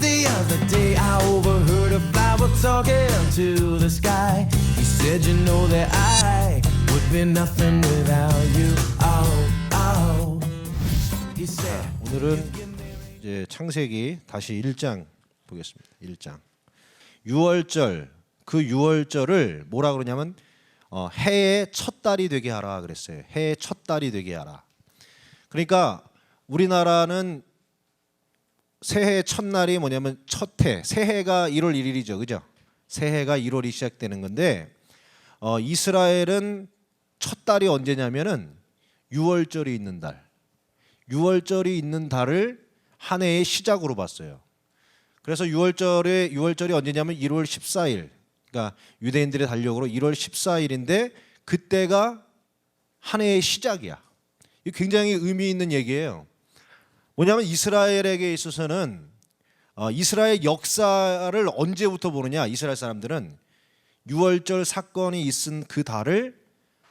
The other day I overheard a flower talking to the sky. He said, you know that I would be nothing without you. Oh, oh. He said, 오늘은 이제 창세기 다시 1장 보겠습니다. 1장. 6월절, 그 6월절을 뭐라 그러냐면 해의 첫 달이 되게 하라 그랬어요. 해의 첫 달이 되게 하라. 그러니까 우리나라는 새해 첫날이 뭐냐면 첫해, 새해가 1월 1일이죠. 그죠? 새해가 1월이 시작되는 건데 이스라엘은 첫 달이 언제냐면은 6월절이 있는 달. 6월절이 있는 달을 한 해의 시작으로 봤어요. 그래서 6월절이 언제냐면 1월 14일. 그러니까 유대인들의 달력으로 1월 14일인데 그때가 한 해의 시작이야. 이게 굉장히 의미 있는 얘기예요. 뭐냐면 이스라엘에게 있어서는 이스라엘 역사를 언제부터 보느냐? 이스라엘 사람들은 6월절 사건이 있은 그 달을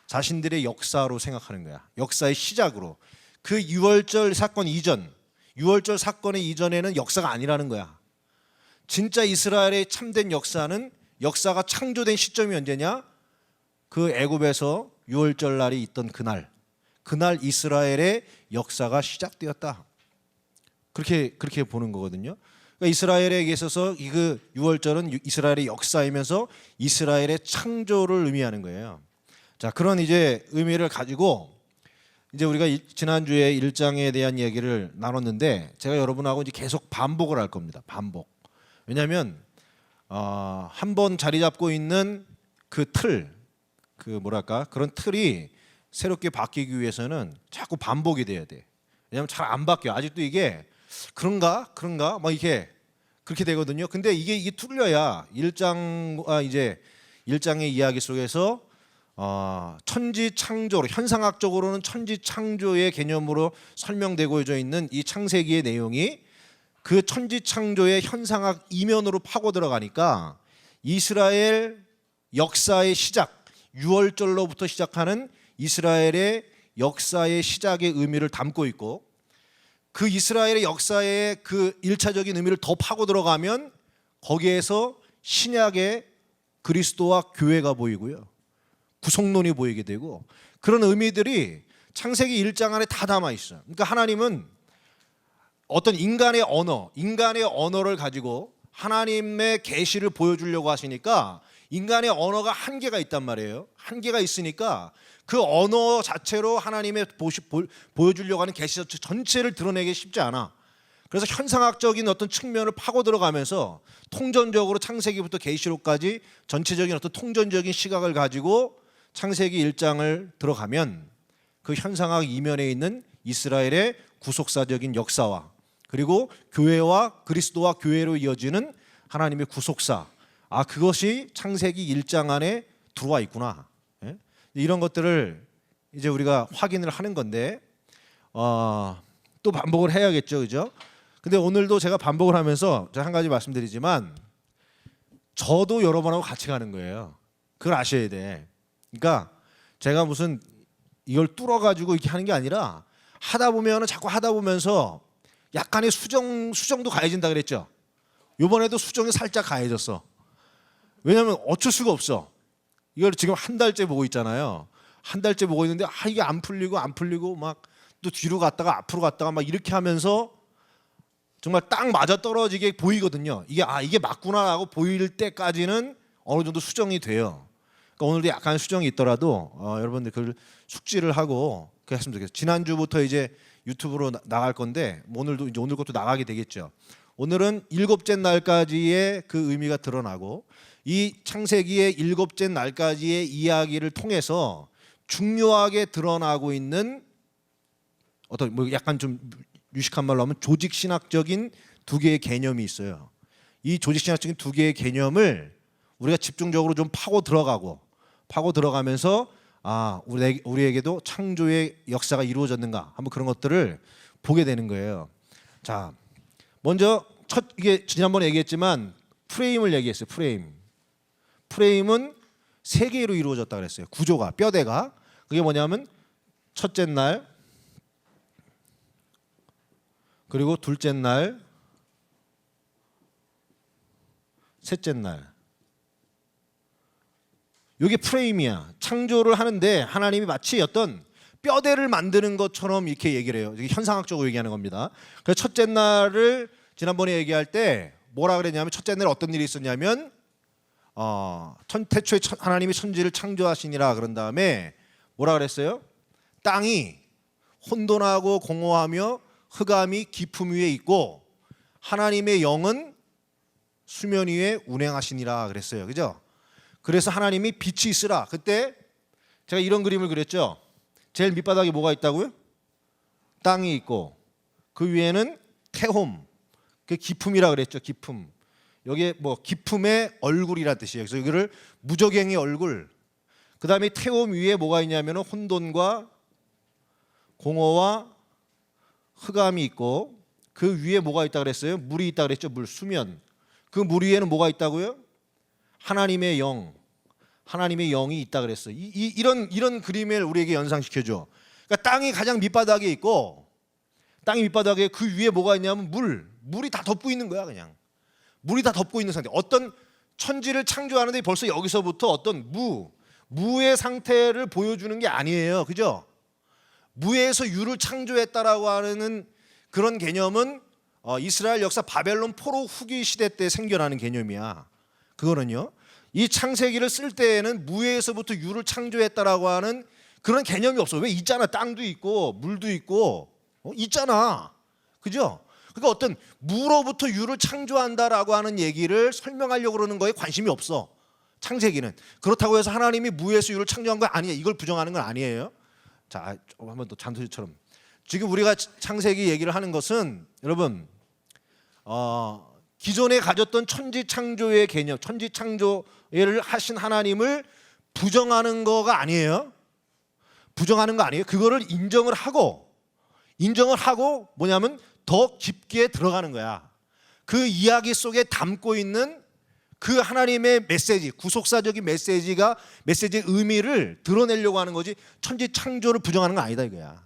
자신들의 역사로 생각하는 거야. 역사의 시작으로. 그 6월절 사건 이전, 6월절 사건의 이전에는 역사가 아니라는 거야. 진짜 이스라엘의 참된 역사는 역사가 창조된 시점이 언제냐? 그 애굽에서 6월절 날이 있던 그날 이스라엘의 역사가 시작되었다. 그렇게 보는 거거든요. 그러니까 이스라엘에게 있어서 그 6월절은 이스라엘의 역사이면서 이스라엘의 창조를 의미하는 거예요. 자, 그런 이제 의미를 가지고 이제 우리가 지난주에 1장에 대한 얘기를 나눴는데 제가 여러분하고 이제 계속 반복을 할 겁니다. 반복. 왜냐하면 한 번 자리 잡고 있는 그 틀, 그런 틀이 새롭게 바뀌기 위해서는 자꾸 반복이 돼야 돼. 왜냐하면 잘 안 바뀌어. 아직도 이게 그런가 막 이렇게 그렇게 되거든요. 근데 이게 뚫려야 1장의 이야기 속에서 천지 창조로, 현상학적으로는 천지 창조의 개념으로 설명되고져 있는 이 창세기의 내용이 그 천지 창조의 현상학 이면으로 파고 들어가니까 이스라엘 역사의 시작, 6월절로부터 시작하는 이스라엘의 역사의 시작의 의미를 담고 있고, 그 이스라엘의 역사의 그 1차적인 의미를 더 파고 들어가면 거기에서 신약의 그리스도와 교회가 보이고요, 구속론이 보이게 되고, 그런 의미들이 창세기 1장 안에 다 담아 있어요. 그러니까 하나님은 어떤 인간의 언어를 가지고 하나님의 계시를 보여주려고 하시니까 인간의 언어가 한계가 있단 말이에요. 한계가 있으니까 그 언어 자체로 하나님의 보여주려고 하는 계시 전체를 드러내기 쉽지 않아. 그래서 현상학적인 어떤 측면을 파고 들어가면서 통전적으로 창세기부터 계시록까지 전체적인 어떤 통전적인 시각을 가지고 창세기 1장을 들어가면 그 현상학 이면에 있는 이스라엘의 구속사적인 역사와 그리고 교회와 그리스도와 교회로 이어지는 하나님의 구속사, 그것이 창세기 1장 안에 들어와 있구나. 이런 것들을 이제 우리가 확인을 하는 건데 또 반복을 해야겠죠, 그죠? 근데 오늘도 제가 반복을 하면서 제가 한 가지 말씀드리지만 저도 여러분하고 같이 가는 거예요. 그걸 아셔야 돼. 그러니까 제가 무슨 이걸 뚫어가지고 이렇게 하는 게 아니라 하다 보면은 자꾸 하다 보면서 약간의 수정도 가해진다 그랬죠. 이번에도 수정이 살짝 가해졌어. 왜냐하면 어쩔 수가 없어. 이걸 지금 한 달째 보고 있잖아요. 한 달째 보고 있는데 이게 안 풀리고 막 또 뒤로 갔다가 앞으로 갔다가 막 이렇게 하면서 정말 딱 맞아 떨어지게 보이거든요. 이게 맞구나라고 보일 때까지는 어느 정도 수정이 돼요. 그러니까 오늘도 약간 수정이 있더라도 여러분들 그걸 숙지를 하고 그랬으면 좋겠어요. 지난주부터 이제 유튜브로 나갈 건데 오늘도 이제 오늘 것도 나가게 되겠죠. 오늘은 일곱째 날까지의 그 의미가 드러나고 이 창세기의 일곱째 날까지의 이야기를 통해서 중요하게 드러나고 있는 어떤 약간 좀 유식한 말로 하면 조직 신학적인 두 개의 개념이 있어요. 이 조직 신학적인 두 개의 개념을 우리가 집중적으로 좀 파고 들어가면서 우리에게도 창조의 역사가 이루어졌는가 한번 그런 것들을 보게 되는 거예요. 자, 먼저 이게 지난번에 얘기했지만 프레임을 얘기했어요. 프레임은 세 개로 이루어졌다 그랬어요. 구조가, 뼈대가. 그게 뭐냐면 첫째 날, 그리고 둘째 날, 셋째 날. 이게 프레임이야. 창조를 하는데 하나님이 마치 어떤 뼈대를 만드는 것처럼 이렇게 얘기를 해요. 이게 현상학적으로 얘기하는 겁니다. 그래서 첫째 날을 지난번에 얘기할 때 뭐라 그랬냐면 첫째 날에 어떤 일이 있었냐면 태초에 하나님이 천지를 창조하시니라 그런 다음에 뭐라 그랬어요? 땅이 혼돈하고 공허하며 흑암이 깊음 위에 있고 하나님의 영은 수면 위에 운행하시니라 그랬어요. 그죠? 그래서 하나님이 빛이 있으라. 그때 제가 이런 그림을 그렸죠. 제일 밑바닥에 뭐가 있다고요? 땅이 있고 그 위에는 태홈, 그 기품이라 그랬죠. 기품. 여기에 뭐 기품의 얼굴이란 뜻이에요. 그래서 여기를 무적행의 얼굴. 그 다음에 태홈 위에 뭐가 있냐면 혼돈과 공허와 흑암이 있고 그 위에 뭐가 있다 그랬어요? 물이 있다 그랬죠. 물, 수면. 그 물 위에는 뭐가 있다고요? 하나님의 영, 하나님의 영이 있다 그랬어요. 이런 그림을 우리에게 연상시켜줘. 그러니까 땅이 가장 밑바닥에 있고 땅이 밑바닥에 그 위에 뭐가 있냐면 물이 다 덮고 있는 거야. 그냥 물이 다 덮고 있는 상태. 어떤 천지를 창조하는데 벌써 여기서부터 어떤 무의 상태를 보여주는 게 아니에요. 그죠? 무에서 유를 창조했다라고 하는 그런 개념은 이스라엘 역사 바벨론 포로 후기 시대 때 생겨나는 개념이야. 그거는요. 이 창세기를 쓸 때에는 무에서부터 유를 창조했다라고 하는 그런 개념이 없어. 왜 있잖아. 땅도 있고 물도 있고 있잖아. 그죠? 그러니까 어떤 무로부터 유를 창조한다라고 하는 얘기를 설명하려고 그러는 거에 관심이 없어. 창세기는. 그렇다고 해서 하나님이 무에서 유를 창조한 거 아니에요. 이걸 부정하는 건 아니에요. 자, 한번 더 잔소리처럼. 지금 우리가 창세기 얘기를 하는 것은 여러분 기존에 가졌던 천지창조의 개념, 천지창조를 하신 하나님을 부정하는 거가 아니에요. 부정하는 거 아니에요. 그거를 인정을 하고 뭐냐면 더 깊게 들어가는 거야. 그 이야기 속에 담고 있는 그 하나님의 메시지, 구속사적인 메시지의 의미를 드러내려고 하는 거지 천지창조를 부정하는 건 아니다 이거야.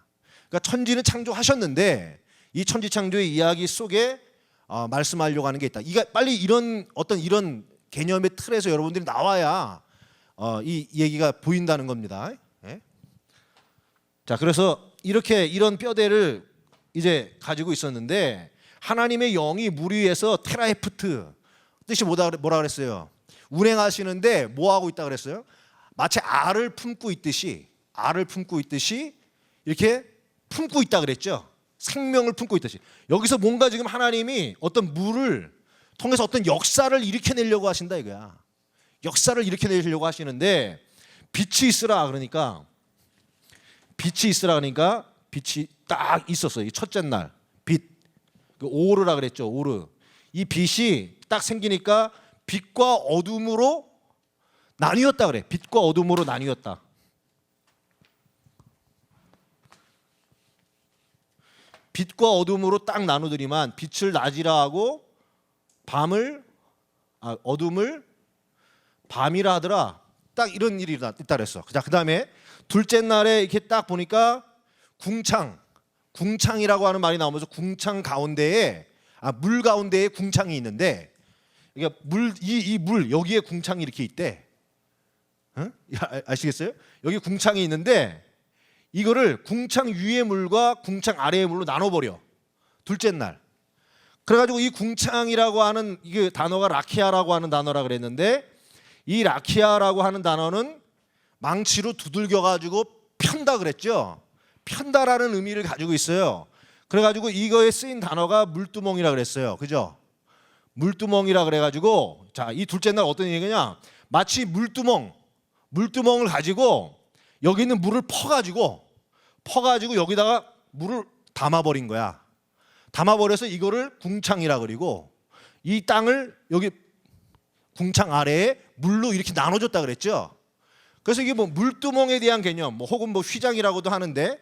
그러니까 천지는 창조하셨는데 이 천지창조의 이야기 속에 말씀하려고 하는 게 있다. 빨리 이런 개념의 틀에서 여러분들이 나와야 이 얘기가 보인다는 겁니다. 예? 자, 그래서 이런 뼈대를 이제 가지고 있었는데 하나님의 영이 물 위에서 테라헤프트 뜻이 뭐라 그랬어요? 운행하시는데 뭐 하고 있다 그랬어요? 마치 알을 품고 있듯이 이렇게 품고 있다 그랬죠. 생명을 품고 있듯이. 여기서 뭔가 지금 하나님이 어떤 물을 통해서 어떤 역사를 일으켜내려고 하신다 이거야. 역사를 일으켜내려고 하시는데 빛이 있으라 그러니까 빛이 딱 있었어요. 이 첫째 날 빛, 그 오르라 그랬죠. 오르. 이 빛이 딱 생기니까 빛과 어둠으로 나뉘었다 그래. 빛과 어둠으로 나뉘었다. 빛과 어둠으로 딱 나누더니만 빛을 낮이라 하고 어둠을 밤이라 하더라. 딱 이런 일이 있다 그랬어. 자, 그다음에 둘째 날에 이렇게 딱 보니까 궁창이라고 하는 말이 나오면서 궁창 가운데에 물 가운데에 궁창이 있는데 그러니까 물 여기에 궁창이 이렇게 있대. 응? 아시겠어요? 여기 궁창이 있는데 이거를 궁창 위의 물과 궁창 아래의 물로 나눠버려. 둘째 날. 그래가지고 이 궁창이라고 하는 이게 단어가 라키아라고 하는 단어라 그랬는데 이 라키아라고 하는 단어는 망치로 두들겨가지고 편다 그랬죠. 편다라는 의미를 가지고 있어요. 그래가지고 이거에 쓰인 단어가 물두멍이라 그랬어요. 그죠? 물두멍이라 그래가지고 자, 이 둘째 날 어떤 얘기냐? 마치 물두멍을 가지고 여기 있는 물을 퍼가지고 여기다가 물을 담아버린 거야. 담아버려서 이거를 궁창이라 그리고 이 땅을 여기 궁창 아래에 물로 이렇게 나눠줬다 그랬죠. 그래서 이게 뭐 물두멍에 대한 개념, 혹은 뭐 휘장이라고도 하는데,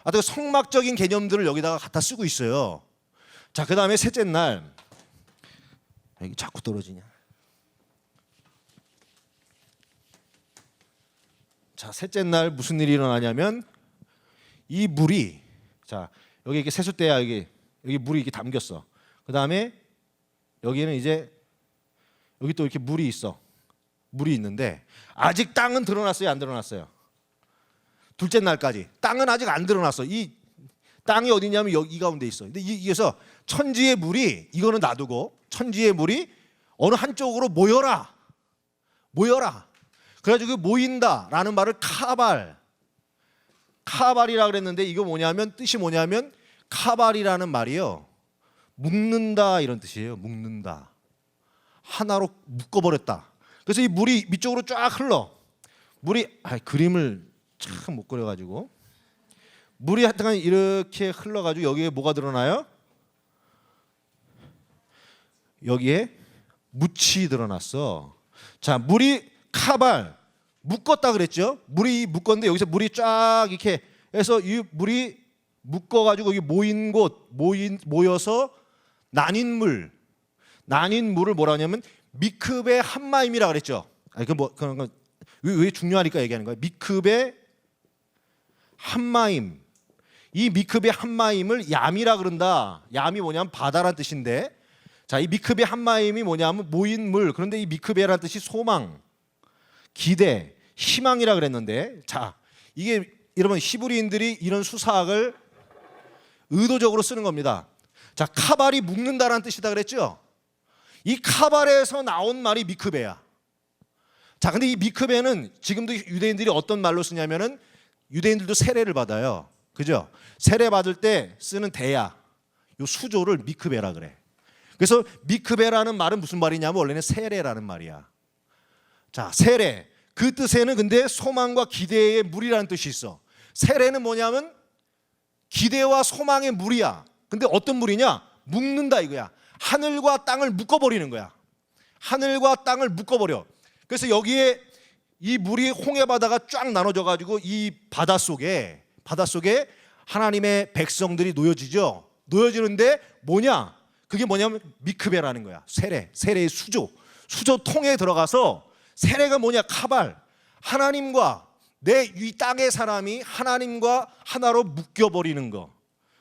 하여튼 성막적인 개념들을 여기다가 갖다 쓰고 있어요. 자, 그 다음에 셋째 날, 여기 자꾸 떨어지냐? 자, 셋째 날 무슨 일이 일어나냐면 이 물이, 자, 여기 이렇게 세숫대야, 여기 물이 이렇게 담겼어. 그 다음에 여기는 이제 여기 또 이렇게 물이 있어. 물이 있는데 아직 땅은 드러났어요, 안 드러났어요? 둘째 날까지 땅은 아직 안 드러났어. 이 땅이 어디냐면 여기 이 가운데 있어. 근데 이게서 천지의 물이, 이거는 놔두고 천지의 물이 어느 한쪽으로 모여라. 그래가지고 모인다라는 말을 카발이라 그랬는데, 이거 뭐냐면 뜻이 뭐냐면 카발이라는 말이요, 묶는다 이런 뜻이에요. 묶는다, 하나로 묶어버렸다. 그래서 이 물이 밑쪽으로 쫙 흘러. 물이 그림을 참 못 그려가지고 물이 하여튼 이렇게 흘러가지고 여기에 뭐가 드러나요? 여기에 묻이 드러났어. 자, 물이 카발, 묶었다 그랬죠. 물이 묶었는데 여기서 물이 쫙 이렇게 해서 이 물이 묶어가지고 여기 모인 곳, 모여서 나뉜 물을 뭐라 하냐면 미크베 함마임이라 그랬죠. 그런 거 왜 중요하니까 얘기하는 거예요. 미크베 함마임. 이 미크베 함마임을 얌이라 그런다. 얌이 뭐냐면 바다란 뜻인데, 자, 이 미크베 함마임이 뭐냐면 모인 물. 그런데 이 미크베라는 뜻이 소망, 기대, 희망이라 그랬는데, 자, 이게 여러분 히브리인들이 이런 수사학을 의도적으로 쓰는 겁니다. 자, 카발이 묶는다라는 뜻이다 그랬죠. 이 카발에서 나온 말이 미크베야. 자, 근데 이 미크베는 지금도 유대인들이 어떤 말로 쓰냐면은, 유대인들도 세례를 받아요. 그죠? 세례 받을 때 쓰는 대야, 요 수조를 미크베라 그래. 그래서 미크베라는 말은 무슨 말이냐면 원래는 세례라는 말이야. 자, 세례. 그 뜻에는 근데 소망과 기대의 물이라는 뜻이 있어. 세례는 뭐냐면 기대와 소망의 물이야. 근데 어떤 물이냐? 묶는다 이거야. 하늘과 땅을 묶어버리는 거야. 하늘과 땅을 묶어버려. 그래서 여기에 이 물이 홍해 바다가 쫙 나눠져 가지고 이 바다 속에 하나님의 백성들이 놓여지죠. 놓여지는데 뭐냐? 그게 뭐냐면 미크베라는 거야. 세례의 수조통에 들어가서, 세례가 뭐냐? 카발. 하나님과 이 땅의 사람이 하나님과 하나로 묶여버리는 거.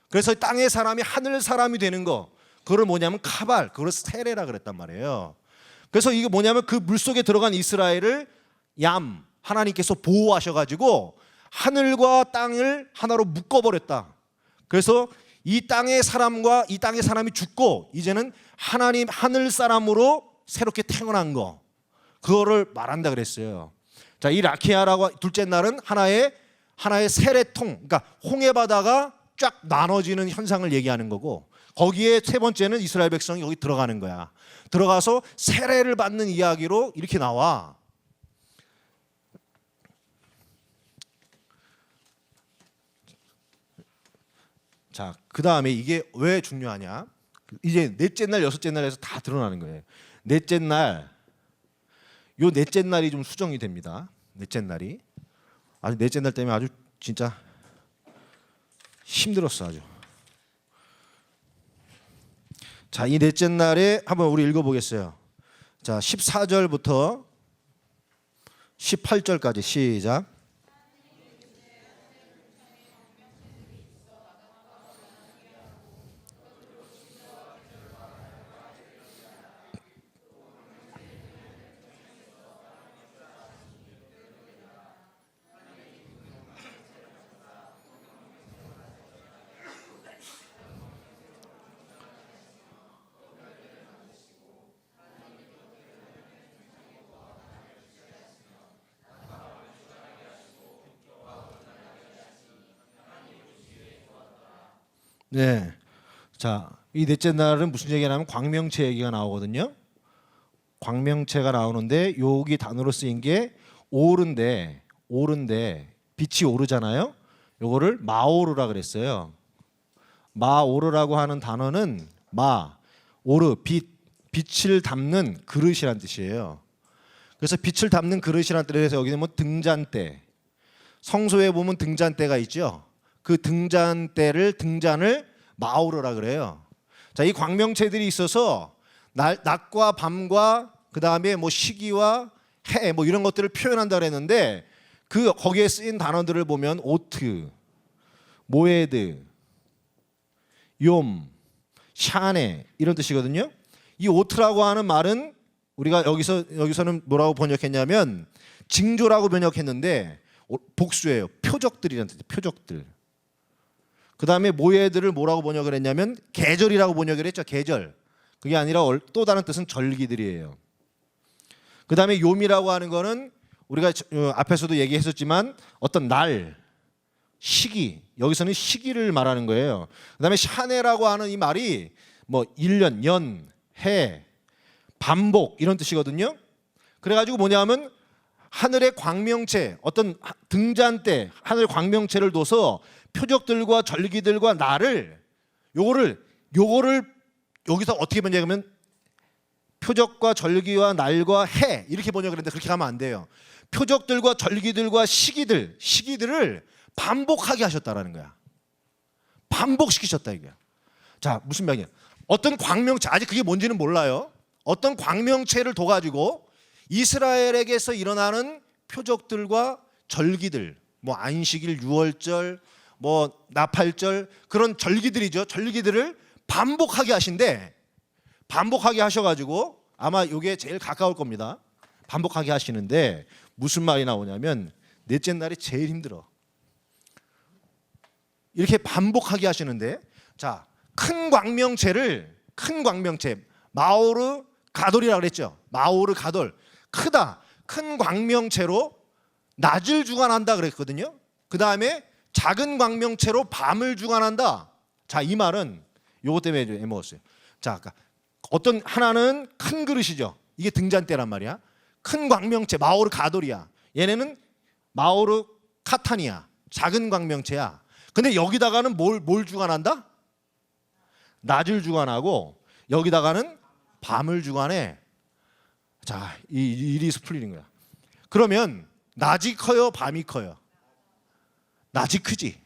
그래서 땅의 사람이 하늘 사람이 되는 거. 그걸 뭐냐면 카발, 그걸 세례라 그랬단 말이에요. 그래서 이게 뭐냐면 그 물속에 들어간 이스라엘을 하나님께서 보호하셔가지고 하늘과 땅을 하나로 묶어버렸다. 그래서 이 땅의 사람과 이 땅의 사람이 죽고 이제는 하나님 하늘 사람으로 새롭게 태어난 거, 그거를 말한다 그랬어요. 자, 이 라키아라고 둘째 날은 하나의 세례통, 그러니까 홍해 바다가 쫙 나눠지는 현상을 얘기하는 거고, 거기에 세 번째는 이스라엘 백성이 거기 들어가는 거야. 들어가서 세례를 받는 이야기로 이렇게 나와. 자, 그 다음에 이게 왜 중요하냐? 이제 넷째 날, 여섯째 날에서 다 드러나는 거예요. 넷째 날이 좀 수정이 됩니다. 넷째 날이 넷째 날 때문에 아주 진짜 힘들었어 아주. 자, 이 넷째 날에 한번 우리 읽어보겠어요. 자, 14절부터 18절까지 시작. 네. 자, 이 넷째 날은 무슨 얘기냐면 광명체 얘기가 나오거든요. 광명체가 나오는데 여기 단어로 쓰인 게 오른데 빛이 오르잖아요. 요거를 마오르라 그랬어요. 마오르라고 하는 단어는 빛을 담는 그릇이란 뜻이에요. 그래서 빛을 담는 그릇이란 뜻에서 여기는 뭐 등잔대, 성소에 보면 등잔대가 있죠. 그 등잔을 마오르라 그래요. 자, 이 광명체들이 있어서 낮과 밤과 그 다음에 뭐 시기와 해 뭐 이런 것들을 표현한다 그랬는데, 거기에 쓰인 단어들을 보면 오트, 모에드, 욤, 샤네 이런 뜻이거든요. 이 오트라고 하는 말은 우리가 여기서는 뭐라고 번역했냐면 징조라고 번역했는데 복수예요. 표적들이라는 뜻이에요. 표적들. 그 다음에 모예들을 뭐라고 번역을 했냐면 계절이라고 번역을 했죠. 계절. 그게 아니라 또 다른 뜻은 절기들이에요. 그 다음에 요미라고 하는 거는 우리가 앞에서도 얘기했었지만 어떤 날, 시기, 여기서는 시기를 말하는 거예요. 그 다음에 샤네라고 하는 이 말이 뭐 1년, 년, 해, 반복 이런 뜻이거든요. 그래가지고 뭐냐면 하늘의 광명체, 어떤 등잔대, 하늘의 광명체를 둬서 표적들과 절기들과 날을 요거를 여기서 어떻게 번역하면 표적과 절기와 날과 해 이렇게 번역을 했는데 그렇게 가면 안 돼요. 표적들과 절기들과 시기들을 반복하게 하셨다라는 거야. 반복시키셨다 이거야. 자, 무슨 말이냐? 어떤 광명체, 아직 그게 뭔지는 몰라요. 어떤 광명체를 둬가지고 이스라엘에게서 일어나는 표적들과 절기들, 뭐 안식일, 유월절, 뭐 나팔절 그런 절기들이죠. 절기들을 반복하게 하신데 반복하게 하셔가지고 아마 이게 제일 가까울 겁니다. 반복하게 하시는데 무슨 말이 나오냐면 넷째 날이 제일 힘들어. 이렇게 반복하게 하시는데 자, 큰 광명체 마오르 가돌이라고 그랬죠. 마오르 가돌 크다. 큰 광명체로 낮을 주관한다 그랬거든요. 그 다음에 작은 광명체로 밤을 주관한다. 자, 이 말은 요것 때문에 애먹었어요. 자, 어떤 하나는 큰 그릇이죠. 이게 등잔대란 말이야. 큰 광명체 마오르 가돌이야. 얘네는 마오르 카타니야. 작은 광명체야. 근데 여기다가는 뭘 주관한다? 낮을 주관하고 여기다가는 밤을 주관해. 자, 이 일이 풀리는 거야. 그러면 낮이 커요, 밤이 커요? 낮이 크지.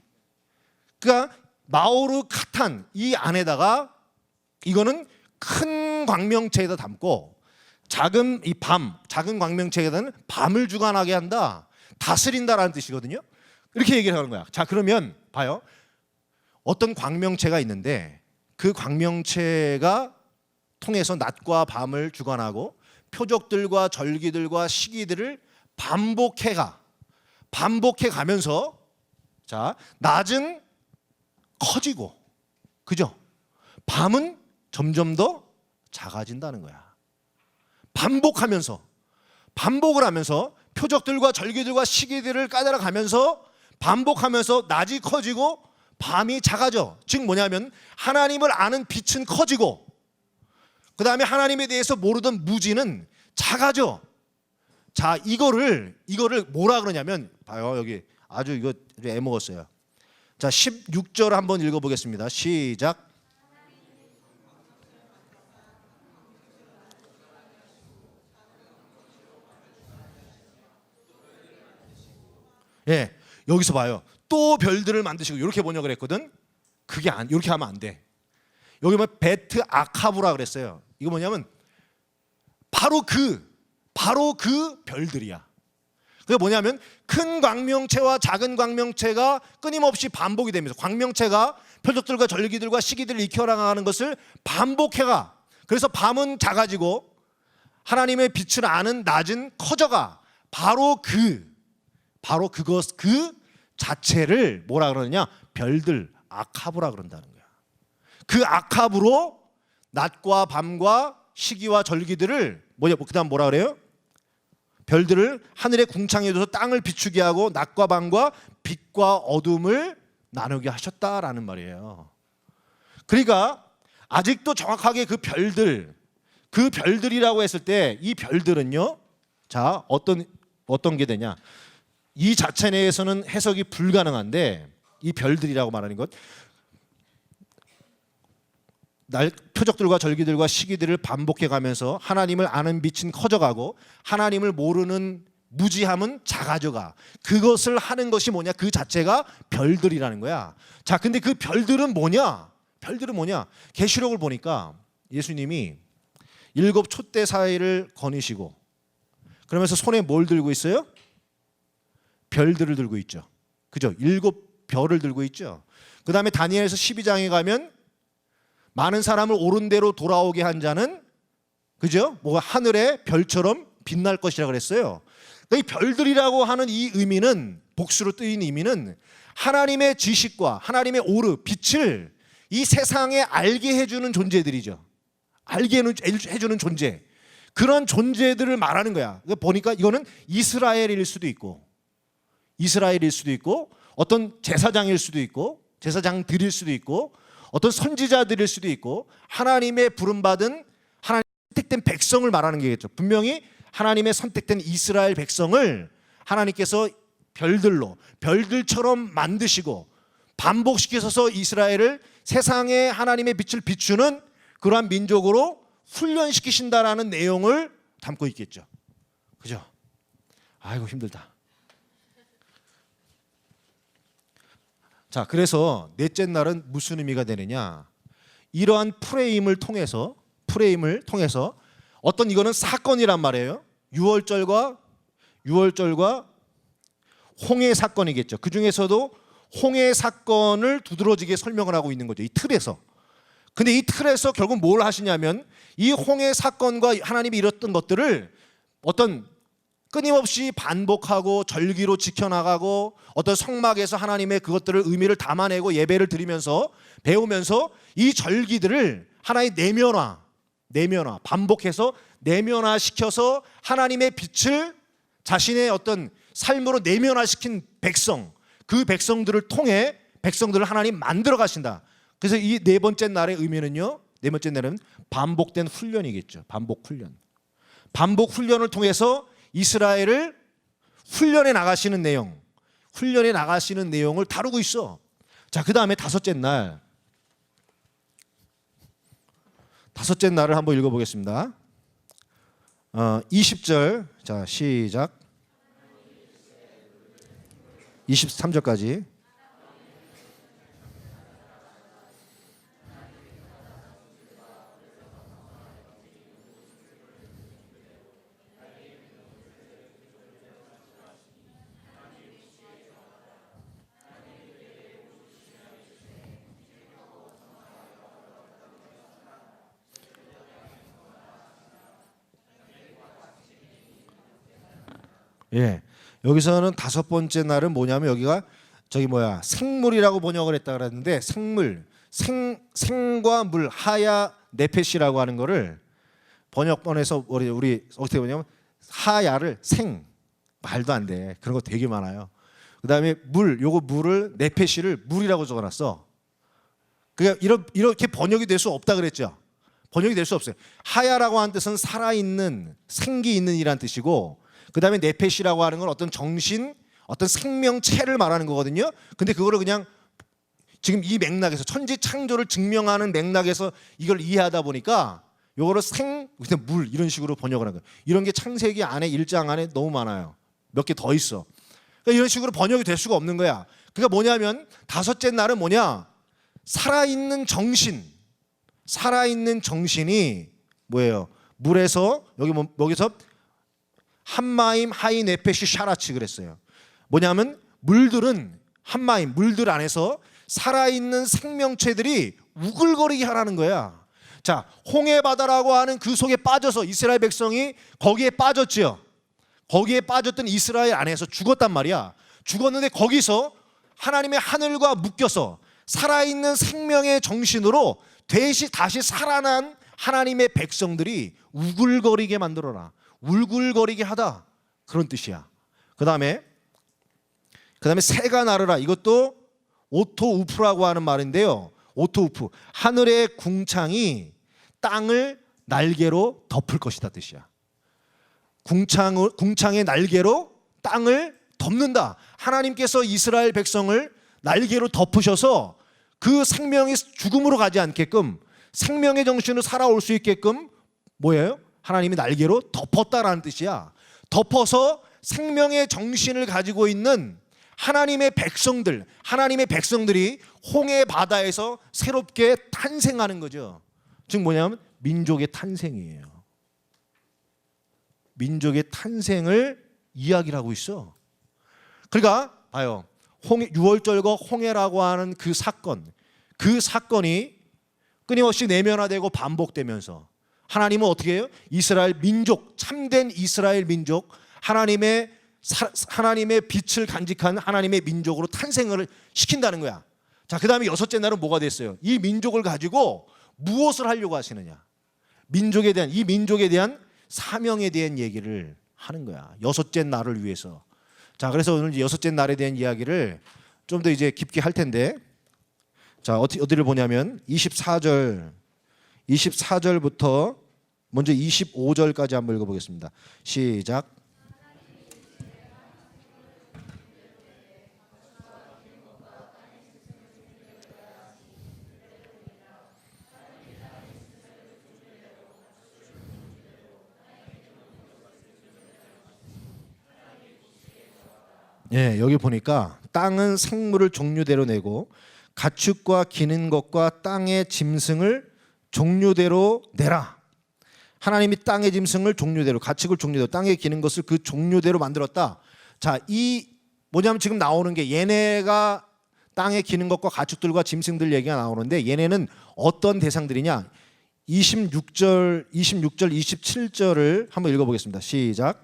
그러니까 마오르 카탄 이 안에다가 이거는 큰 광명체에다 담고 작은 광명체에다는 밤을 주관하게 한다. 다스린다라는 뜻이거든요. 이렇게 얘기를 하는 거야. 자, 그러면 봐요. 어떤 광명체가 있는데 그 광명체가 통해서 낮과 밤을 주관하고 표적들과 절기들과 시기들을 반복해 가면서 자, 낮은 커지고 그죠? 밤은 점점 더 작아진다는 거야. 반복을 하면서 표적들과 절기들과 시기들을 까다로 가면서 반복하면서 낮이 커지고 밤이 작아져. 즉 뭐냐면 하나님을 아는 빛은 커지고 그 다음에 하나님에 대해서 모르던 무지는 작아져. 자, 이거를 뭐라 그러냐면 봐요. 여기 아주 이거 애먹었어요. 자, 16절 한번 읽어보겠습니다. 시작. 예, 여기서 봐요. 또 별들을 만드시고 이렇게 번역을 했거든. 이렇게 하면 안 돼. 여기 뭐 베트 아카브라 그랬어요. 이거 뭐냐면 바로 그 별들이야. 그게 뭐냐면 큰 광명체와 작은 광명체가 끊임없이 반복이 되면서 광명체가 표적들과 절기들과 시기들을 익혀나가는 것을 반복해가. 그래서 밤은 작아지고 하나님의 빛을 아는 낮은 커져가. 바로 그 자체를 뭐라 그러느냐? 별들 아카브라 그런다는 거야. 그 아카브로 낮과 밤과 시기와 절기들을 그다음 뭐라 그래요? 별들을 하늘의 궁창에 둬서 땅을 비추게 하고 낮과 밤과 빛과 어둠을 나누게 하셨다라는 말이에요. 그러니까 아직도 정확하게 그 별들이라고 했을 때 이 별들은요. 자, 어떤 게 되냐? 이 자체 내에서는 해석이 불가능한데 이 별들이라고 말하는 것 표적들과 절기들과 시기들을 반복해 가면서 하나님을 아는 빛은 커져가고 하나님을 모르는 무지함은 작아져가. 그것을 하는 것이 뭐냐? 그 자체가 별들이라는 거야. 자, 근데 그 별들은 뭐냐? 계시록을 보니까 예수님이 7 촛대 사이를 거니시고 그러면서 손에 뭘 들고 있어요? 별들을 들고 있죠. 그죠? 7 별을 들고 있죠. 그 다음에 다니엘서 12장에 가면 많은 사람을 옳은 대로 돌아오게 한 자는 그죠? 뭐 하늘의 별처럼 빛날 것이라 그랬어요. 그러니까 이 별들이라고 하는 이 의미는, 복수로 뜨인 의미는 하나님의 지식과 하나님의 오르, 빛을 이 세상에 알게 해주는 존재들이죠. 알게 해주는 존재. 그런 존재들을 말하는 거야. 보니까 이거는 이스라엘일 수도 있고, 어떤 제사장일 수도 있고, 제사장들일 수도 있고, 어떤 선지자들일 수도 있고, 하나님의 부름받은 하나님 선택된 백성을 말하는 게겠죠. 분명히 하나님의 선택된 이스라엘 백성을 하나님께서 별들처럼 만드시고 반복시켜서 이스라엘을 세상에 하나님의 빛을 비추는 그러한 민족으로 훈련시키신다라는 내용을 담고 있겠죠. 그죠? 아이고 힘들다. 자, 그래서 넷째 날은 무슨 의미가 되느냐? 이러한 프레임을 통해서 어떤 이거는 사건이란 말이에요. 유월절과 홍해 사건이겠죠. 그 중에서도 홍해 사건을 두드러지게 설명을 하고 있는 거죠. 이 틀에서. 근데 이 틀에서 결국 뭘 하시냐면 이 홍해 사건과 하나님이 이뤘던 것들을 어떤 끊임없이 반복하고 절기로 지켜나가고 어떤 성막에서 하나님의 그것들을 의미를 담아내고 예배를 드리면서 배우면서 이 절기들을 하나의 내면화 반복해서 내면화시켜서 하나님의 빛을 자신의 어떤 삶으로 내면화시킨 백성, 그 백성들을 통해 백성들을 하나님 만들어 가신다. 그래서 이 네 번째 날의 의미는요, 네 번째 날은 반복된 훈련이겠죠. 반복 훈련을 통해서 이스라엘을 훈련해 나가시는 내용을 다루고 있어. 자, 그 다음에 다섯째 날을 한번 읽어보겠습니다. 20절, 자 시작. 23절까지. 예, 여기서는 다섯 번째 날은 뭐냐면 여기가 생물이라고 번역을 했다 그랬는데 생과 물, 하야 네페시라고 하는 거를 번역본에서 우리 어떻게 보냐면 하야를 말도 안 돼. 그런 거 되게 많아요. 그다음에 물을 네페시를 물이라고 적어놨어. 그러니까 이렇게 번역이 될 수 없다 그랬죠. 번역이 될 수 없어요. 하야라고 하는 뜻은 살아있는, 생기 있는 이란 뜻이고, 그 다음에 네페시라고 하는 건 어떤 정신, 어떤 생명체를 말하는 거거든요. 근데 그거를 그냥 지금 이 맥락에서 천지 창조를 증명하는 맥락에서 이걸 이해하다 보니까 요거를 그냥 물 이런 식으로 번역을 한 거예요. 이런 게 창세기 안에 1장 안에 너무 많아요. 몇 개 더 있어. 그러니까 이런 식으로 번역이 될 수가 없는 거야. 그러니까 뭐냐면 다섯째 날은 뭐냐? 살아있는 정신이 뭐예요? 물에서 여기서 한마임 하이 네페시 샤라치 그랬어요. 뭐냐면 물들 안에서 살아있는 생명체들이 우글거리게 하라는 거야. 자, 홍해 바다라고 하는 그 속에 빠져서 이스라엘 백성이 거기에 빠졌지요. 거기에 빠졌던 이스라엘 안에서 죽었단 말이야. 죽었는데 거기서 하나님의 하늘과 묶여서 살아있는 생명의 정신으로 다시 살아난 하나님의 백성들이 우글거리게 만들어라. 울글거리게 하다. 그런 뜻이야. 그 다음에 새가 나르라. 이것도 오토우프라고 하는 말인데요. 오토우프, 하늘의 궁창이 땅을 날개로 덮을 것이다 뜻이야. 궁창의 날개로 땅을 덮는다. 하나님께서 이스라엘 백성을 날개로 덮으셔서 그 생명이 죽음으로 가지 않게끔, 생명의 정신으로 살아올 수 있게끔 뭐예요? 하나님이 날개로 덮었다라는 뜻이야. 덮어서 생명의 정신을 가지고 있는 하나님의 백성들이 홍해 바다에서 새롭게 탄생하는 거죠. 즉 뭐냐면 민족의 탄생이에요. 민족의 탄생을 이야기를 하고 있어. 그러니까 봐요. 유월절과 홍해라고 하는 그 사건이 끊임없이 내면화되고 반복되면서 하나님은 어떻게 해요? 이스라엘 민족, 참된 이스라엘 민족, 하나님의 빛을 간직한 하나님의 민족으로 탄생을 시킨다는 거야. 자, 그 다음에 여섯째 날은 뭐가 됐어요? 이 민족을 가지고 무엇을 하려고 하시느냐? 이 민족에 대한 사명에 대한 얘기를 하는 거야. 여섯째 날을 위해서. 자, 그래서 오늘 여섯째 날에 대한 이야기를 좀 더 이제 깊게 할 텐데, 자, 어디를 보냐면 24절부터 먼저 25절까지 한번 읽어보겠습니다. 시작. 예, 여기 보니까 땅은 생물을 종류대로 내고 가축과 기는 것과 땅의 짐승을 종류대로 내라. 하나님이 땅의 짐승을 종류대로, 가축을 종류대로, 땅에 기는 것을 그 종류대로 만들었다. 자, 이 뭐냐면 지금 나오는 게 얘네가 땅에 기는 것과 가축들과 짐승들 얘기가 나오는데 얘네는 어떤 대상들이냐? 26절, 27절을 한번 읽어보겠습니다. 시작.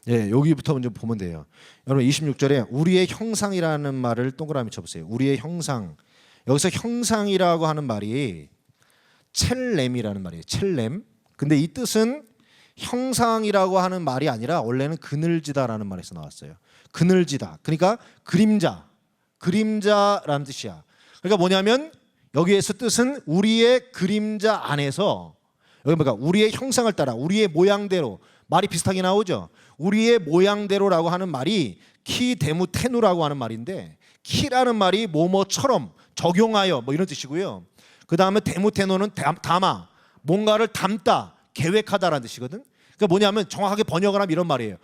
예, 여기부터 먼저 보면 돼요. 여러분 26절에 우리의 형상이라는 말을 동그라미 쳐보세요. 우리의 형상. 여기서 형상이라고 하는 말이 첼렘이라는 말이에요. 첼렘. 근데 이 뜻은 형상이라고 하는 말이 아니라 원래는 그늘지다라는 말에서 나왔어요. 그늘지다. 그러니까 그림자라는 뜻이야. 그러니까 뭐냐면 여기에서 뜻은 우리의 그림자 안에서, 여기 뭐가 우리의 형상을 따라 우리의 모양대로, 말이 비슷하게 나오죠. 우리의 모양대로라고 하는 말이 키데무테누라고 하는 말인데, 키라는 말이 뭐뭐처럼 적용하여 뭐 이런 뜻이고요. 그 다음에 데무테노는 담아, 뭔가를 담다, 계획하다라는 뜻이거든. 그러니까 뭐냐면 정확하게 번역을 하면 이런 말이에요.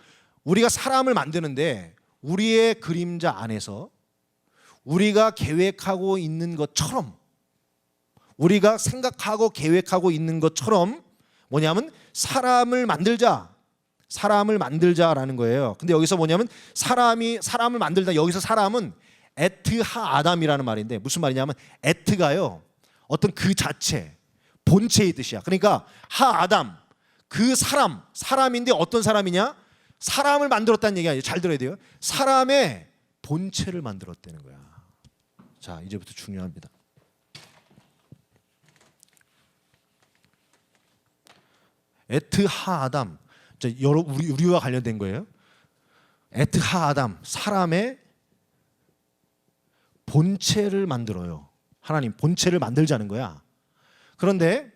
우리가 사람을 만드는데 우리의 그림자 안에서 우리가 계획하고 있는 것처럼, 우리가 생각하고 계획하고 있는 것처럼 뭐냐면 사람을 만들자라는 거예요. 근데 여기서 뭐냐면 사람을 만들다, 여기서 사람은 에트하 아담이라는 말인데 무슨 말이냐면 에트가요, 어떤 그 자체, 본체의 뜻이야. 그러니까 하 아담, 그 사람인데 어떤 사람이냐? 사람을 만들었다는 얘기 아니에요. 잘 들어야 돼요. 사람의 본체를 만들었다는 거야. 자, 이제부터 중요합니다. 에트하 아담, 여러 우리와 관련된 거예요. 에트하 아담, 사람의 본체를 만들어요. 하나님 본체를 만들자는 거야. 그런데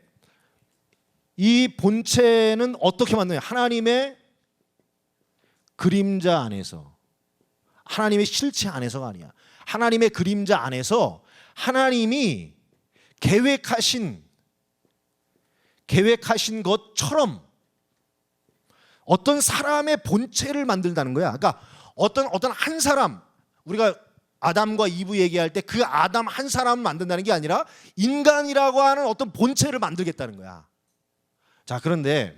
이 본체는 어떻게 만드냐? 하나님의 그림자 안에서, 하나님의 실체 안에서가 아니야. 하나님의 그림자 안에서 하나님이 계획하신 것처럼 어떤 사람의 본체를 만든다는 거야. 그러니까 어떤 한 사람, 우리가 아담과 이브 얘기할 때 그 아담 한 사람을 만든다는 게 아니라 인간이라고 하는 어떤 본체를 만들겠다는 거야. 자, 그런데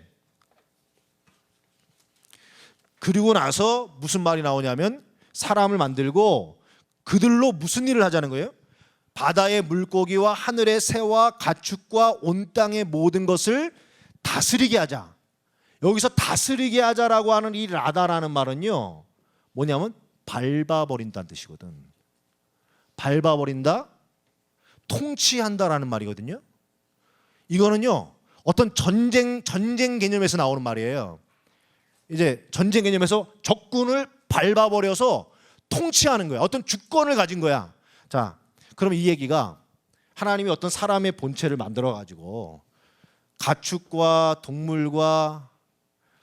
그리고 나서 무슨 말이 나오냐면 사람을 만들고 그들로 무슨 일을 하자는 거예요? 바다의 물고기와 하늘의 새와 가축과 온 땅의 모든 것을 다스리게 하자. 여기서 다스리게 하자라고 하는 이 라다라는 말은요, 뭐냐면 밟아버린다는 뜻이거든. 밟아버린다, 통치한다라는 말이거든요. 이거는요, 어떤 전쟁 개념에서 나오는 말이에요. 이제 전쟁 개념에서 적군을 밟아버려서 통치하는 거야. 어떤 주권을 가진 거야. 자, 그럼 이 얘기가 하나님이 어떤 사람의 본체를 만들어 가지고 가축과 동물과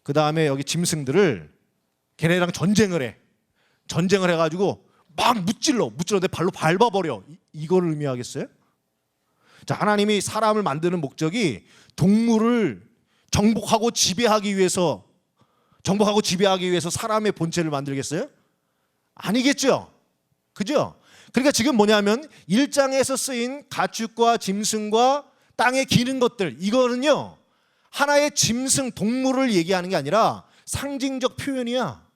그 다음에 여기 짐승들을 걔네랑 전쟁을 해가지고 막 무찔러 내 발로 밟아버려. 이거를 의미하겠어요? 자, 하나님이 사람을 만드는 목적이 동물을 정복하고 지배하기 위해서 사람의 본체를 만들겠어요? 아니겠죠. 그죠? 그러니까 지금 뭐냐면 1장에서 쓰인 가축과 짐승과 땅에 기는 것들, 이거는요 하나의 짐승, 동물을 얘기하는 게 아니라 상징적 표현이야.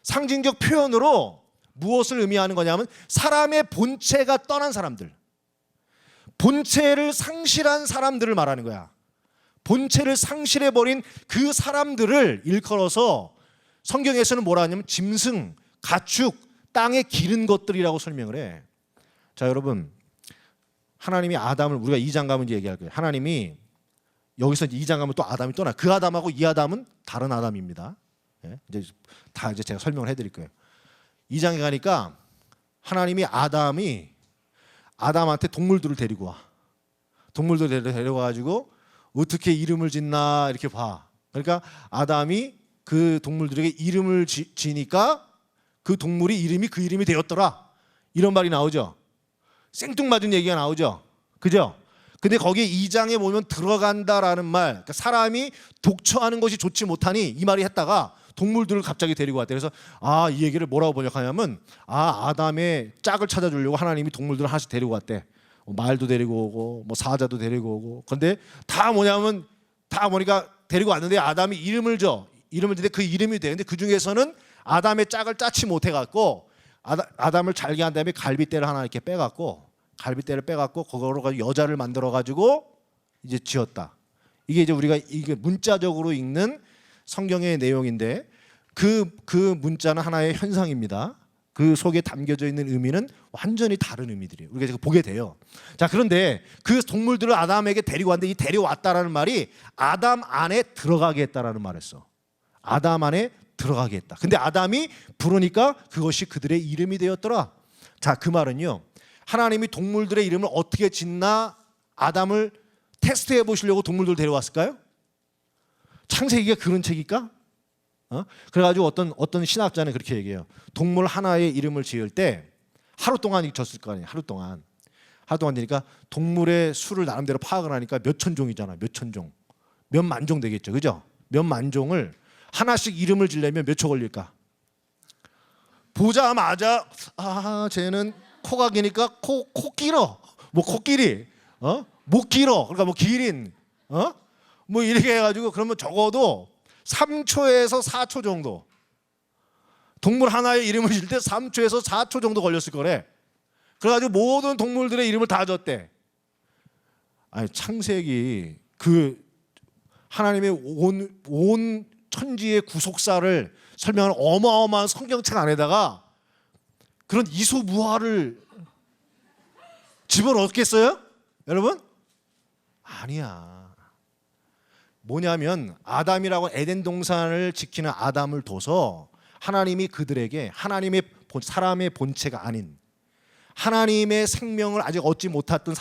상징적 표현으로 무엇을 의미하는 거냐면 사람의 본체가 떠난 사람들, 본체를 상실한 사람들을 말하는 거야. 본체를 상실해버린 그 사람들을 일컬어서 성경에서는 뭐라 하냐면 짐승, 가축, 땅에 기른 것들이라고 설명을 해. 자, 여러분, 하나님이 아담을, 우리가 2장 가면 이제 얘기할 거예요. 하나님이 여기서 이제 2장 가면 또 아담이 떠나. 그 아담하고 이 아담은 다른 아담입니다. 예? 이제 다 이제 제가 설명을 해드릴 거예요. 2장에 가니까 하나님이 아담한테 동물들을 데리고 와. 동물들을 데려와가지고 어떻게 이름을 짓나 이렇게 봐. 그러니까 아담이 그 동물들에게 이름을 지니까 그 동물이 이름이 그 이름이 되었더라. 이런 말이 나오죠. 생뚱맞은 얘기가 나오죠. 그죠? 근데 거기에 2장에 보면 들어간다라는 말, 그러니까 사람이 독처하는 것이 좋지 못하니 이 말이 했다가 동물들을 갑자기 데리고 왔대. 그래서 이 얘기를 뭐라고 번역하냐면 아담의 짝을 찾아주려고 하나님이 동물들을 하나씩 데리고 왔대. 말도 데리고 오고 뭐 사자도 데리고 오고. 근데 다 뭐냐면 다 보니까 데리고 왔는데 아담이 이름을 주는데 그 이름이 돼. 근데 그 중에서는 아담의 짝을 짜지 못해 갖고 아담을 잘게 한 다음에 갈빗대를 하나 이렇게 빼갖고 그거로 가지고 여자를 만들어 가지고 이제 지었다. 이게 이제 우리가 이게 문자적으로 읽는 성경의 내용인데 그 문자는 하나의 현상입니다. 그 속에 담겨져 있는 의미는 완전히 다른 의미들이에요. 우리가 지금 보게 돼요. 자, 그런데 그 동물들을 아담에게 데리고 왔는데 이 데려왔다라는 말이 아담 안에 들어가게 했다라는 말했어. 아담 안에 들어가게 했다. 근데 아담이 부르니까 그것이 그들의 이름이 되었더라. 자, 그 말은요, 하나님이 동물들의 이름을 어떻게 짓나 아담을 테스트해 보시려고 동물들을 데려왔을까요? 창세기가 그런 책일까? 그래가지고 어떤 신학자는 그렇게 얘기해요. 동물 하나의 이름을 지을 때 하루 동안 졌을 거 아니에요. 하루 동안 되니까 동물의 수를 나름대로 파악을 하니까 몇천 종이잖아. 몇천 종, 몇만 종 되겠죠, 그죠? 몇만 종을 하나씩 이름을 지려면 몇 초 걸릴까? 보자마자 쟤는 코가 기니까 코 길어. 뭐 코끼리, 목 길어. 그러니까 뭐 기린, 뭐 이렇게 해가지고 그러면 적어도 3초에서 4초 정도. 동물 하나의 이름을 질 때 3초에서 4초 정도 걸렸을 거래. 그래가지고 모든 동물들의 이름을 다 줬대. 아니, 창세기 그 하나님의 온 천지의 구속사를 설명하는 어마어마한 성경책 안에다가 그런 이소무화를 집어넣겠어요? 여러분? 아니야. 뭐냐면 아담이라고 에덴 동산을 지키는 아담을 둬서 하나님이 그들에게 사람의 본체가 아닌 하나님의 생명을 아직 얻지 못했던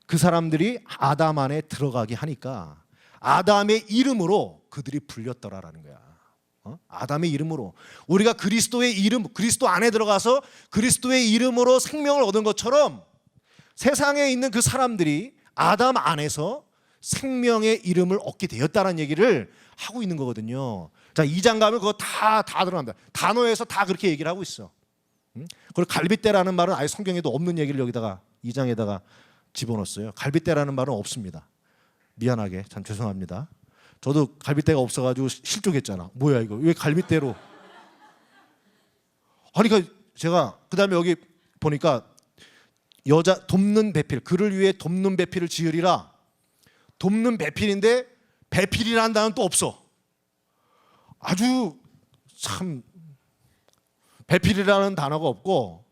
그 사람들이 아담 안에 들어가게 하니까 아담의 이름으로 그들이 불렸더라라는 거야. 아담의 이름으로 우리가 그리스도의 이름, 그리스도 안에 들어가서 그리스도의 이름으로 생명을 얻은 것처럼 세상에 있는 그 사람들이 아담 안에서 생명의 이름을 얻게 되었다는 얘기를 하고 있는 거거든요. 자, 2장 가면 그거 다 들어간다. 단어에서 다 그렇게 얘기를 하고 있어. 그리고 갈빗대라는 말은 아예 성경에도 없는 얘기를 여기다가 2장에다가 집어넣었어요. 갈빗대라는 말은 없습니다. 미안하게, 참 죄송합니다. 저도 갈빗대가 없어가지고 실족했잖아. 뭐야 이거? 왜 갈빗대로? 아니, 그러니까 제가 그 다음에 여기 보니까 여자 돕는 배필, 그를 위해 돕는 배필을 지으리라. 돕는 배필인데 배필이라는 단어는 또 없어. 아주 참 배필이라는 단어가 없고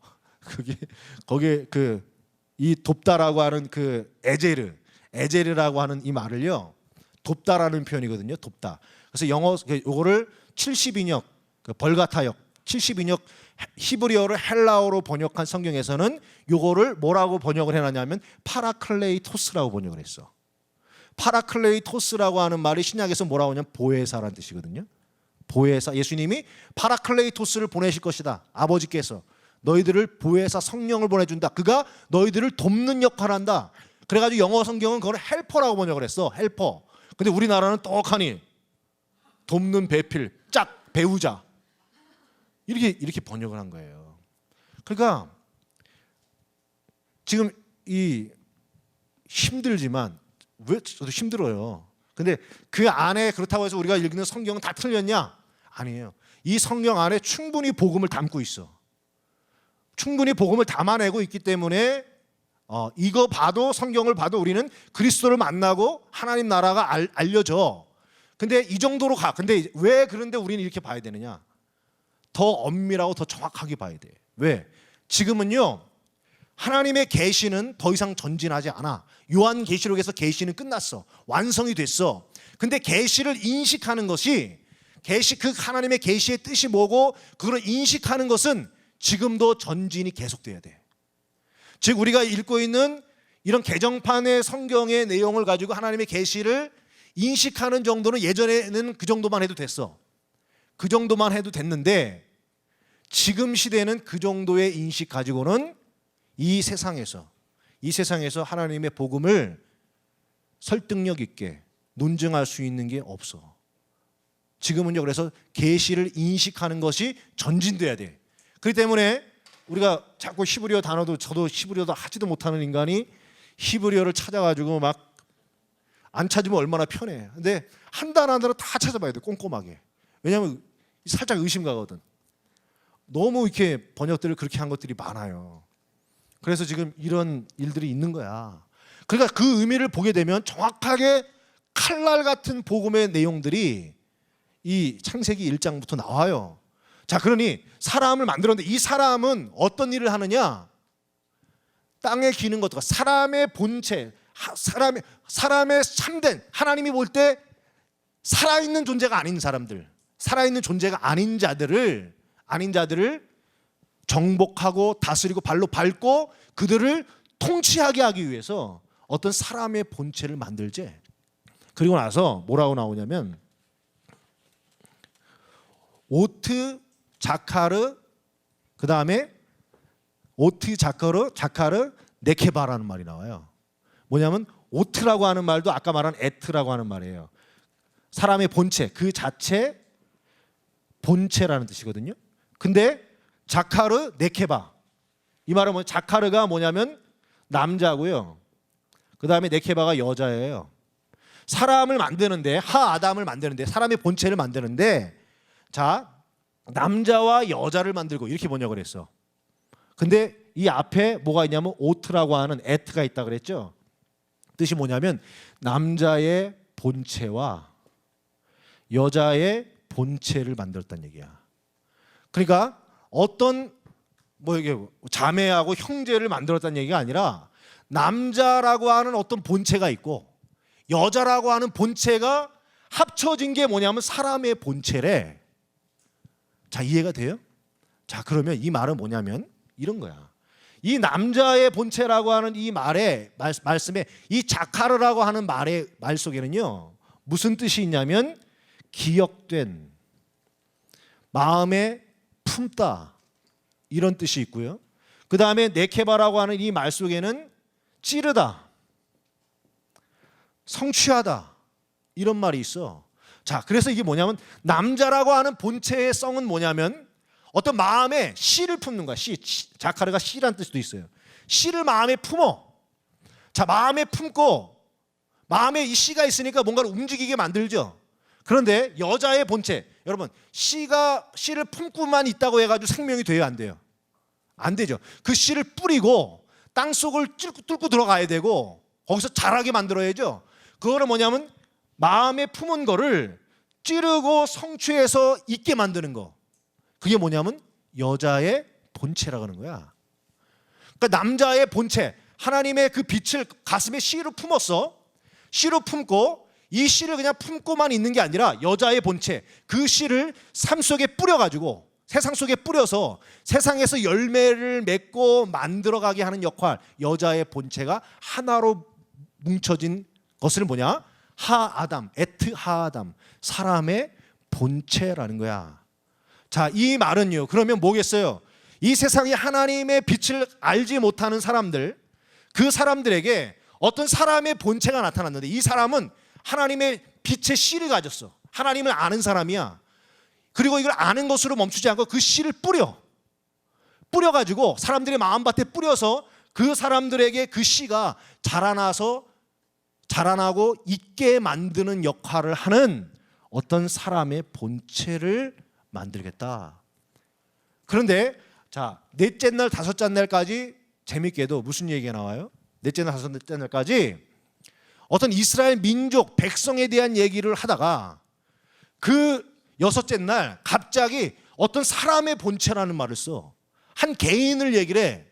거기에 이 돕다라고 하는 그 에제르라고 하는 이 말을요, 돕다라는 표현이거든요. 돕다. 그래서 영어 요거를 72역 벌가타역 72역 히브리어를 헬라어로 번역한 성경에서는 요거를 뭐라고 번역을 해놨냐면 파라클레이토스라고 번역을 했어. 파라클레이토스라고 하는 말이 신약에서 뭐라고 하냐면 보혜사라는 뜻이거든요. 보혜사, 예수님이 파라클레이토스를 보내실 것이다. 아버지께서 너희들을 보혜사 성령을 보내준다. 그가 너희들을 돕는 역할을 한다. 그래가지고 영어 성경은 그걸 헬퍼라고 번역을 했어. 헬퍼. 근데 우리나라는 떡하니 돕는 배필, 짝 배우자 이렇게 번역을 한 거예요. 그러니까 지금 이 힘들지만 왜 저도 힘들어요. 근데 그 안에 그렇다고 해서 우리가 읽는 성경은 다 틀렸냐? 아니에요. 이 성경 안에 충분히 복음을 담고 있어. 충분히 복음을 담아내고 있기 때문에 이거 봐도 성경을 봐도 우리는 그리스도를 만나고 하나님 나라가 알려져. 근데 이 정도로 가. 근데 왜 그런데 우리는 이렇게 봐야 되느냐? 더 엄밀하고 더 정확하게 봐야 돼. 왜? 지금은요. 하나님의 계시는 더 이상 전진하지 않아. 요한계시록에서 계시는 끝났어. 완성이 됐어. 근데 계시를 인식하는 것이 그 하나님의 계시의 뜻이 뭐고 그걸 인식하는 것은 지금도 전진이 계속돼야 돼. 즉 우리가 읽고 있는 이런 개정판의 성경의 내용을 가지고 하나님의 계시를 인식하는 정도는 예전에는 그 정도만 해도 됐어. 그 정도만 해도 됐는데 지금 시대는 그 정도의 인식 가지고는 이 세상에서 하나님의 복음을 설득력 있게 논증할 수 있는 게 없어. 지금은요. 그래서 계시를 인식하는 것이 전진돼야 돼. 그렇기 때문에 우리가 자꾸 히브리어 단어도 저도 히브리어도 하지도 못하는 인간이 히브리어를 찾아가지고 막 안 찾으면 얼마나 편해. 근데 한 단 한 단을 다 찾아봐야 돼. 꼼꼼하게. 왜냐하면 살짝 의심 가거든. 너무 이렇게 번역들을 그렇게 한 것들이 많아요. 그래서 지금 이런 일들이 있는 거야. 그러니까 그 의미를 보게 되면 정확하게 칼날 같은 복음의 내용들이 이 창세기 1장부터 나와요. 자, 그러니 사람을 만들었는데 이 사람은 어떤 일을 하느냐? 땅에 기는 것과 사람의 본체, 사람의 참된 하나님이 볼 때 살아있는 존재가 아닌 사람들, 살아있는 존재가 아닌 자들을 정복하고 다스리고 발로 밟고 그들을 통치하게 하기 위해서 어떤 사람의 본체를 만들지. 그리고 나서 뭐라고 나오냐면 오트 자카르 그 다음에 오트 자카르 네케바라는 말이 나와요. 뭐냐면 오트라고 하는 말도 아까 말한 에트라고 하는 말이에요. 사람의 본체, 그 자체 본체라는 뜻이거든요. 근데 자카르 네케바, 이 말은 뭐 자카르가 뭐냐면 남자고요. 그 다음에 네케바가 여자예요. 사람을 만드는데 아담을 만드는데 사람의 본체를 만드는데 자 남자와 여자를 만들고 이렇게 번역을 했어. 근데 이 앞에 뭐가 있냐면 오트라고 하는 에트가 있다 그랬죠. 뜻이 뭐냐면 남자의 본체와 여자의 본체를 만들었다는 얘기야. 그러니까 어떤 뭐 이게 자매하고 형제를 만들었다는 얘기가 아니라 남자라고 하는 어떤 본체가 있고 여자라고 하는 본체가 합쳐진 게 뭐냐면 사람의 본체래. 자, 이해가 돼요? 자, 그러면 이 말은 뭐냐면 이런 거야. 이 남자의 본체라고 하는 이 말에 말씀에 이 자카르라고 하는 말 속에는요 무슨 뜻이 있냐면 기억된, 마음에 품다 이런 뜻이 있고요. 그 다음에 네케바라고 하는 이 말 속에는 찌르다, 성취하다 이런 말이 있어. 자, 그래서 이게 뭐냐면 남자라고 하는 본체의 성은 뭐냐면 어떤 마음에 씨를 품는 거야. 씨, 자카르가 씨란 뜻도 있어요. 씨를 마음에 품어. 자, 마음에 품고 마음에 이 씨가 있으니까 뭔가를 움직이게 만들죠. 그런데 여자의 본체, 여러분 씨를 품고만 있다고 해가지고 생명이 돼요, 안 돼요? 안 되죠. 그 씨를 뿌리고 땅 속을 뚫고 들어가야 되고 거기서 자라게 만들어야죠. 그거는 뭐냐면 마음에 품은 거를 찌르고 성취해서 있게 만드는 거. 그게 뭐냐면 여자의 본체라고 하는 거야. 그러니까 남자의 본체, 하나님의 그 빛을 가슴에 씨로 품었어. 씨로 품고 이 씨를 그냥 품고만 있는 게 아니라 여자의 본체, 그 씨를 삶 속에 뿌려가지고 세상 속에 뿌려서 세상에서 열매를 맺고 만들어가게 하는 역할, 여자의 본체가 하나로 뭉쳐진 것을 뭐냐? 하아담, 에트 하아담, 사람의 본체라는 거야. 자, 이 말은요 그러면 뭐겠어요? 이 세상에 하나님의 빛을 알지 못하는 사람들, 그 사람들에게 어떤 사람의 본체가 나타났는데 이 사람은 하나님의 빛의 씨를 가졌어. 하나님을 아는 사람이야. 그리고 이걸 아는 것으로 멈추지 않고 그 씨를 뿌려가지고 사람들의 마음밭에 뿌려서 그 사람들에게 그 씨가 자라나고 있게 만드는 역할을 하는 어떤 사람의 본체를 만들겠다. 그런데 자, 넷째 날 다섯째 날까지 재밌게도 무슨 얘기가 나와요? 넷째 날 다섯째 날까지 어떤 이스라엘 민족 백성에 대한 얘기를 하다가 그 여섯째 날 갑자기 어떤 사람의 본체라는 말을 써. 한 개인을 얘기를 해.